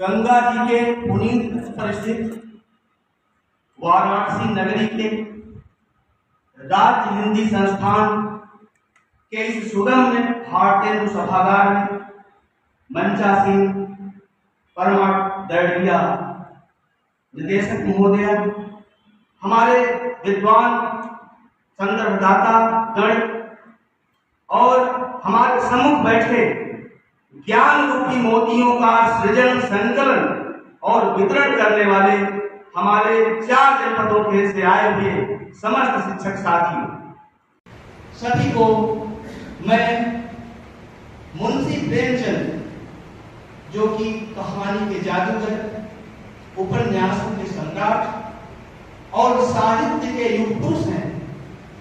गंगा जी के पुनीत पर स्थित वाराणसी नगरी के राज्य हिंदी संस्थान के इस सुगम्य भारतेंदु सभागार में मंचा सिंह परमादरणीय निदेशक महोदय, हमारे विद्वान संदर्भदाता गण और हमारे सम्मुख बैठे ज्ञान रूपी मोतियों का सृजन, संकलन और वितरण करने वाले हमारे 4 जनपदों के से आए हुए समस्त शिक्षक साथियों, सभी को मैं मुंशी प्रेमचंद, जो कि कहानी के जादूगर, उपन्यासों के सम्राट और साहित्य के युग पुरुष हैं,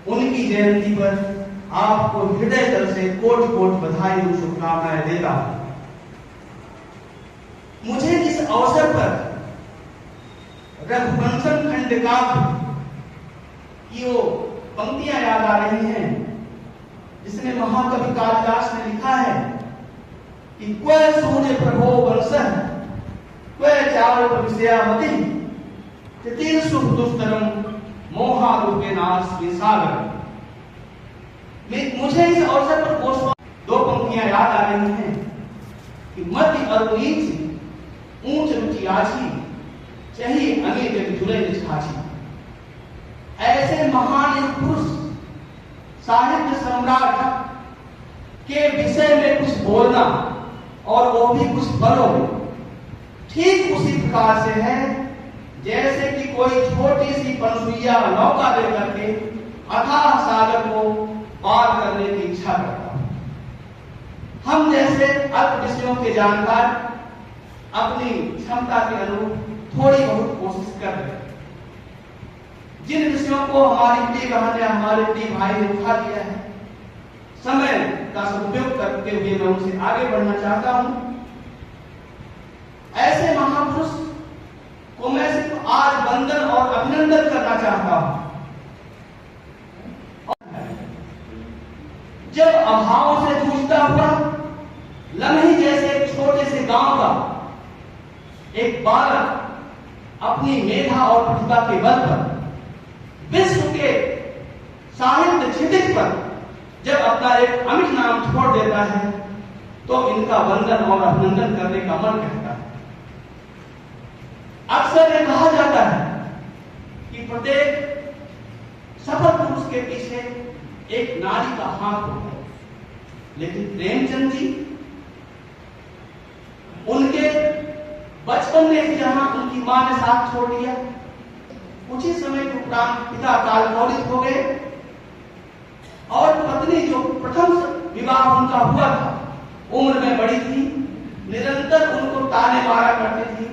उनकी जयंती पर आपको हृदय तल से कोट कोट बधाई और शुभकामनाएं देता हूं। मुझे इस अवसर पर रघुवंशम खंड काव्य की वो पंक्तियां याद आ रही हैं जिसमें महाकवि कालिदास ने लिखा है कि क्वै सूर्य प्रभो वंशः क्वै चारुत विषयामति तिथिर सुख दुस्तरम मोहारूपेणास विसागरम। मुझे इस अवसर पर दो पंक्तियां याद आ रही हैं कि मध्य और नीच ऊंच रुचि आछी चाहिए अमी जग जुले निष्ठाची। ऐसे महान युग पुरुष, साहित्य सम्राट के विषय में कुछ बोलना और वो भी कुछ पलों में ठीक उसी प्रकार से है जैसे कि कोई छोटी सी पनसुइया नौका लेकर के अथाह सागर को पार करने की इच्छा करता हूं। हम जैसे अल्प विषयों के जानकार अपनी क्षमता के अनुरूप थोड़ी बहुत कोशिश कर रहे हैं। जिन विषयों को हमारी प्रिय बहन या हमारे प्रिय भाई ने उठा दिया है, समय का सदुपयोग करते हुए मैं उनसे आगे बढ़ना चाहता हूं। ऐसे महापुरुष को मैं सिर्फ आज वंदन और अभिनंदन करना चाहता हूं। जब अभाव से जूझता हुआ लम्हे जैसे एक छोटे से गांव का एक बालक अपनी मेधा और प्रतिभा के बल पर विश्व के साहित्य क्षितिज पर जब अपना एक अमिट नाम छोड़ देता है तो इनका वंदन और अभिनंदन करने का मन कहता है। अक्सर ये कहा जाता है कि प्रत्येक सफल पुरुष के पीछे एक नारी का हाथ होता है, लेकिन प्रेमचंद जी उनके बचपन में ही जहां उनकी मां ने साथ छोड़ दिया, कुछ ही समय के उपरांत पिता कालकौलिक हो गए और पत्नी जो प्रथम विवाह उनका हुआ था उम्र में बड़ी थी, निरंतर उनको ताने मारा करती थी,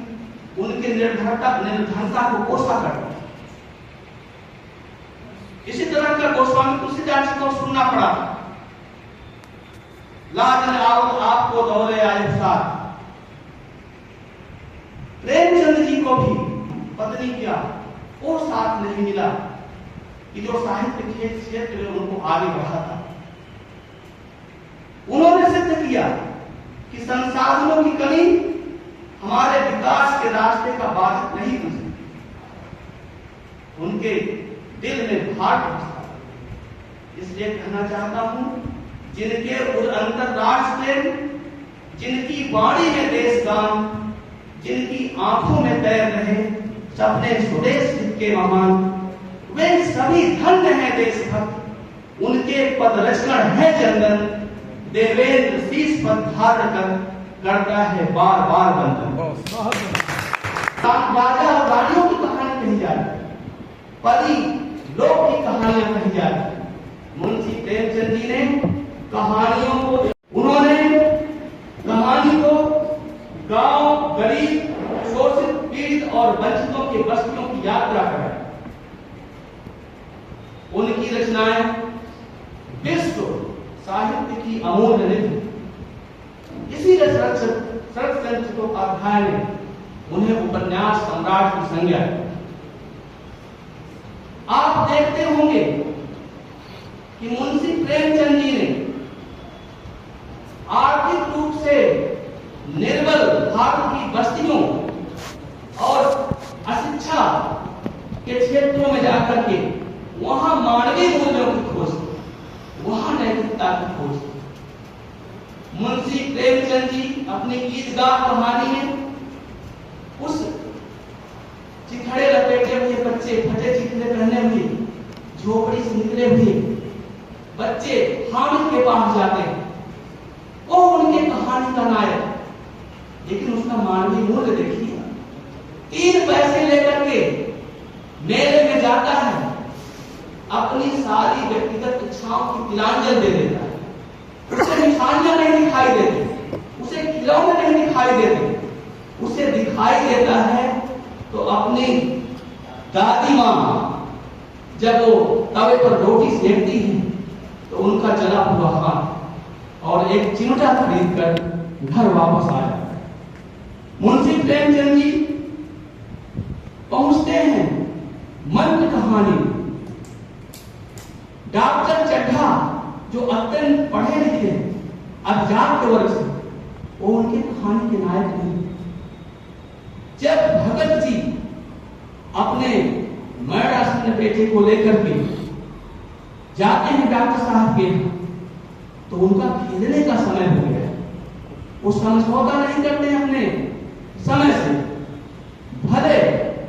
उनके निर्धनता को कोसा करती थी। इसी तरह का गोस्वामी तुलसीदास जी को सुनना पड़ा, लाजन आओ आपको दौरे आए साथ। प्रेमचंद जी को भी पत्नी किया वो साथ नहीं मिला कि जो साहित्य के क्षेत्र में उनको आगे बढ़ा था। उन्होंने सिद्ध किया कि संसाधनों की कमी हमारे विकास के रास्ते का बाधक नहीं बन सकती। उनके दिल में भार पहुंचता, इसलिए कहना चाहता हूं, जिनके अंतरराष्ट्र प्रेम, जिनकी वाणी में देश गान, जिनकी आंखों में तैर रहे सपने स्वदेश के महान, वे सभी धन्य हैं देशभक्त। उनके पद रचकण है चंदन, देवेंद्र शीश पर धारण कर करता है बार बार बंधन। राजा और रानियों की कहानी कही जाती है, परी लोक की कहानियां कही जाती है। मुंशी प्रेमचंद जी ने कहानियों को, उन्होंने कहानी को गांव, गरीब, शोषित, पीड़ित और वंचितों के बस्तियों की यात्रा कराई। उनकी रचनाएं विश्व साहित्य की अमूल्य निधि। इसी संचित अध्याय ने उन्हें उपन्यास सम्राट की संज्ञा दी। आप देखते होंगे कि मुंशी प्रेमचंद जी ने आर्थिक रूप से निर्बल भारत की बस्तियों और अशिक्षा के क्षेत्रों में जाकर के वहां मानवीय मूल्यों की खोज, वहां नैतिकता की खोज। मुंशी प्रेमचंद जी अपनी ईदगाह कहानी में उस चिथड़े लपेटे हुए बच्चे, फटे चिथड़े पहने हुए, झोपड़ी से निकले हुए बच्चे हामिद के पास जाते हैं। वो उनके कहानी का नायक, लेकिन उसका मानवीय मूल्य देखिए। 3 पैसे लेकर के मेले में जाता है, अपनी सारी व्यक्तिगत इच्छाओं की तिलांजलि दे देता है। उसे मिठाइयां नहीं दिखाई देती, उसे खिलौने नहीं दिखाई देते, उसे दिखाई देता है तो अपनी दादी माँ जब वो तवे पर रोटी सेकती है तो उनका जला हुआ हाथ और एक चिमटा खरीद कर घर वापस आ जाता है। मुंशी प्रेमचंद जी पहुंचते हैं मन की कहानी। डॉक्टर चड्ढा जो अत्यंत पढ़े लिखे अज्ञात के वर्ग से, वो उनके कहानी के नायक नहीं। जब भगत जी अपने मैड़ा सिंह बेटे को लेकर के जाते हैं डॉक्टर साहब के, तो उनका खेलने का समय हो गया। वो समझौता नहीं करते अपने समय से। भले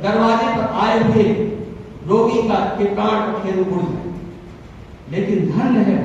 दरवाजे पर आए हुए रोगी का के प्राण खेल उड़ जाए, लेकिन धन्य है